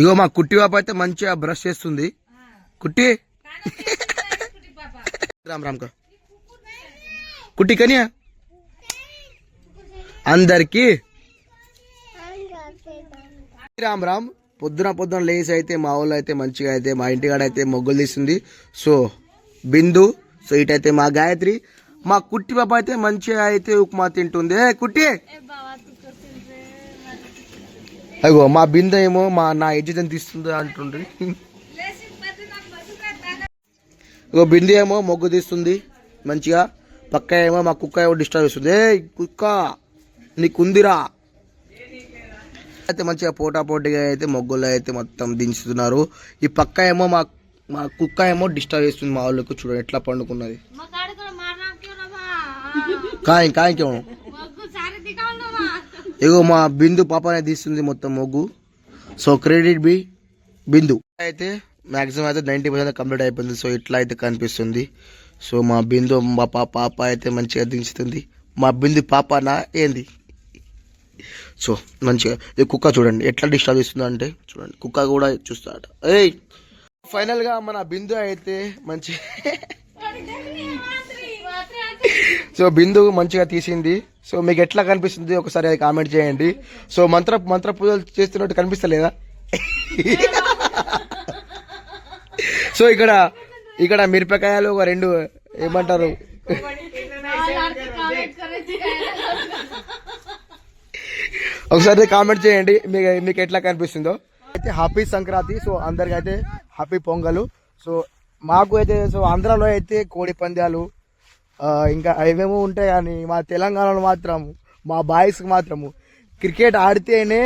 ఇగో మా కుట్టి పాప అయితే మంచిగా బ్రష్ చేస్తుంది. కుట్టి రామ్ రామ్ కుట్టి కనియా అందరికి రామ్ రామ్. పొద్దున లేసి అయితే మా ఊళ్ళో అయితే మంచిగా అయితే మా ఇంటికాడ అయితే మొగ్గులు తీస్తుంది. సో బిందు, సో ఇటైతే మా గాయత్రి, మా కుట్టి పాప అయితే మంచిగా అయితే ఉప్మా తింటుంది. కుట్టి అగో మా బిందు ఏమో నా ఎజ్జని తీస్తుంది అంటుండ్రి. ఇగో బిందు ఏమో మొగ్గు తీస్తుంది మంచిగా. పక్క ఏమో మా కుక్క ఏమో డిస్టర్బ్ చేస్తుంది. ఏ కుక్క నీకుందిరా అయితే మంచిగా పోటాపోటీగా అయితే మొగ్గులు అయితే మొత్తం దించుతున్నారు. ఈ పక్క ఏమో మా కుక్క ఏమో డిస్టర్బ్ చేస్తుంది మా వాళ్ళకు. చూడండి ఎట్లా పండుకున్నది. కాయకేమో ఇగో మా బిందు పాపనే తీస్తుంది మొత్తం మొగ్గు. సో క్రెడిట్ బిందు అయితే మాక్సిమం అయితే 90% కంప్లీట్ అయిపోయింది. సో ఇట్లా అయితే కనిపిస్తుంది. సో మా బిందు పాప అయితే మంచిగా దించుతుంది. మా బిందు పాపనా ఏంది. సో మంచిగా ఈ కుక్క చూడండి ఎట్లా డిస్టర్బ్ చేస్తుందో అంటే చూడండి కుక్క కూడా చూస్తాడట. ఏయ్ ఫైనల్ గా మన బిందు అయితే మంచి సో బిందు మంచిగా తీసింది. సో మీకు ఎట్లా కనిపిస్తుంది ఒకసారి అది కామెంట్ చేయండి. సో మంత్ర పూజలు చేస్తున్నట్టు కనిపిస్తలేదా? సో ఇక్కడ మిరపకాయలు ఒక 2 ఏమంటారు ఒకసారి కామెంట్ చేయండి మీకు ఎట్లా కనిపిస్తుందో. అయితే హ్యాపీ సంక్రాంతి. సో అందరికి అయితే హ్యాపీ పొంగలు. సో మాకు అయితే సో ఆంధ్రాలో అయితే కోడి పందాలు ఇంకా అవేమో ఉంటాయి. కానీ మా తెలంగాణలో మాత్రం మా బాయ్స్కి మాత్రము క్రికెట్ ఆడితేనే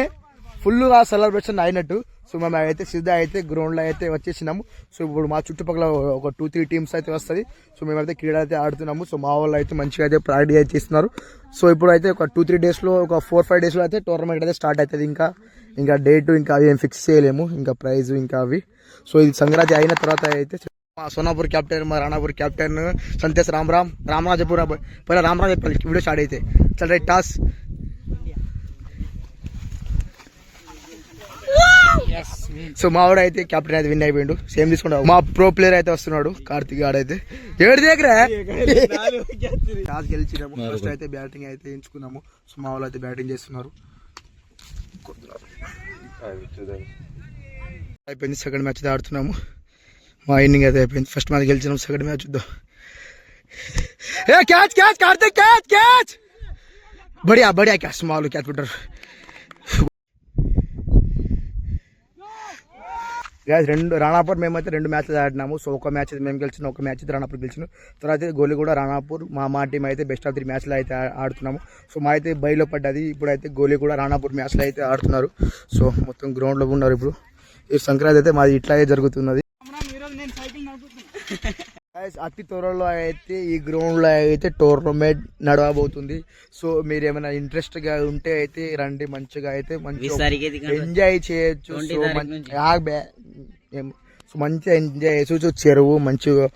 ఫుల్గా సెలబ్రేషన్ అయినట్టు. సో మేము అయితే సిద్ధ అయితే గ్రౌండ్లో అయితే వచ్చేసినాము. సో ఇప్పుడు మా చుట్టుపక్కల ఒక 2-3 టీమ్స్ అయితే వస్తుంది. సో మేమైతే క్రీడ అయితే ఆడుతున్నాము. సో మా వాళ్ళు అయితే మంచిగా అయితే ప్రాక్టీస్ అయితే చేస్తున్నారు. సో ఇప్పుడు అయితే ఒక 2-3 డేస్లో ఒక 4-5 డేస్లో అయితే టోర్నమెంట్ అయితే స్టార్ట్ అవుతుంది. ఇంకా డేటు ఇంకా అవి ఏం ఫిక్స్ చేయలేము. ఇంకా ప్రైజ్ ఇంకా అవి. సో ఇది సంక్రాంతి అయిన తర్వాత అయితే మా సోనాపూర్ క్యాప్టెన్, మా రాణాపూర్ క్యాప్టెన్ సంతేష్ రామరాజపూర్ పైన రామరాజ్ చెప్పాలి వీడియో స్టార్ట్ అయితే. చల్ రైట్ టాస్. సో మా వాడు అయితే కెప్టెన్ అయితే విన్ అయిపోయిండు. సేమ్ తీసుకుంటా మా ప్రో ప్లేయర్ అయితే వస్తున్నాడు కార్తిక్ ఆడైతే ఏడు దగ్గర టాస్ గెలిచినాము. ఫస్ట్ అయితే బ్యాటింగ్ అయితే ఎంచుకున్నాము. సో మా వాళ్ళు అయితే బ్యాటింగ్ చేస్తున్నారు. అయిపోయింది. సెకండ్ మ్యాచ్ అయితే ఆడుతున్నాము. మా ఇన్నింగ్ అయితే అయిపోయింది. ఫస్ట్ మ్యాచ్ గెలిచినాము. సెకండ్ మ్యాచ్ చూద్దాం. క్యాచ్ కార్తిక్ క్యాచ్ బడియా క్యాచ్. మా వాళ్ళు క్యాచ్ పెట్టారు. రాణాపూర్ మేమైతే 2 మ్యాచ్లు ఆడినాము. సో ఒక మ్యాచ్ మేము గెలిచిన, ఒక మ్యాచ్ రాణాపూర్ గెలిచిన. తర్వాత గోలీ కూడా రాణాపూర్ మా టీం అయితే బెస్ట్ ఆఫ్ 3 మ్యాచ్లు అయితే ఆడుతున్నాము. సో మా అయితే బయలో పడ్డది. ఇప్పుడైతే గోలీ కూడా రాణాపూర్ మ్యాచ్లు అయితే ఆడుతున్నారు. సో మొత్తం గ్రౌండ్లో ఉన్నారు. ఇప్పుడు ఈ సంక్రాంతి అయితే మాది ఇట్లాగే జరుగుతున్నది. అతి త్వరలో అయితే ఈ గ్రౌండ్లో అయితే టోర్నమెంట్ నడవబోతుంది. సో మీరు ఏమైనా ఇంట్రెస్ట్ గా ఉంటే అయితే రండి. మంచిగా అయితే మంచిగా ఎంజాయ్ చేయొచ్చు. సో మంచిగా ఎంజాయ్ చేయొచ్చు. చెరువు మంచిగా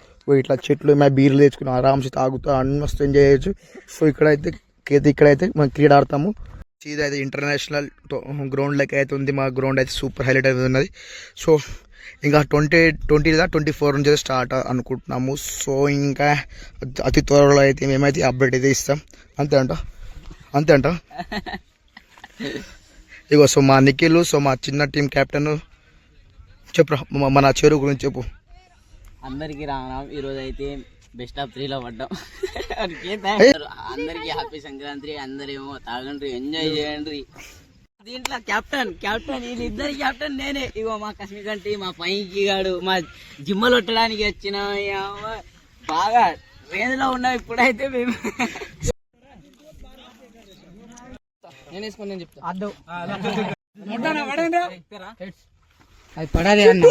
ఇట్లా చెట్లు మా బీర్లు తెచ్చుకుని ఆరామ్స్ తాగుతూ అన్ని మస్తు ఎంజాయ్ చేయొచ్చు. సో ఇక్కడైతే మనం క్రీడ ఆడతాము. ఇది అయితే ఇంటర్నేషనల్ గ్రౌండ్ లెక్క అయితే ఉంది. మా గ్రౌండ్ అయితే సూపర్ హైలైట్ అయితే ఉన్నది. సో ఇంకా 2024 నుంచి స్టార్ట్ అనుకుంటున్నాము. సో ఇంకా అతి త్వరలో అయితే మేమైతే అప్డేట్ అయితే ఇస్తాం. అంతే అంట ఇగో సో మా నిఖిల్, సో మా చిన్న టీం కెప్టెన్ చెప్పు మన చెరువు గురించి చెప్పు. అందరికి రావడం ఈరోజు అయితే బెస్ట్ ఆఫ్ 3లో పడ్డాం. అందరికి హ్యాపీ సంక్రాంతి. అందరేమో తాగండి, ఎంజాయ్ చేయండి. దీంట్లో కెప్టెన్ వీళ్ళిద్దరి కెప్టెన్ నేనే. ఇగో మా కశ్మీకంటి, మా పైకి గాడు, మా జిమ్మలు కొట్టడానికి వచ్చిన బాగా రేంజ్ లో ఉన్నాం. ఇప్పుడైతే మేము నేను వేసుకుని నేను చెప్తా అది పడాలి అన్న.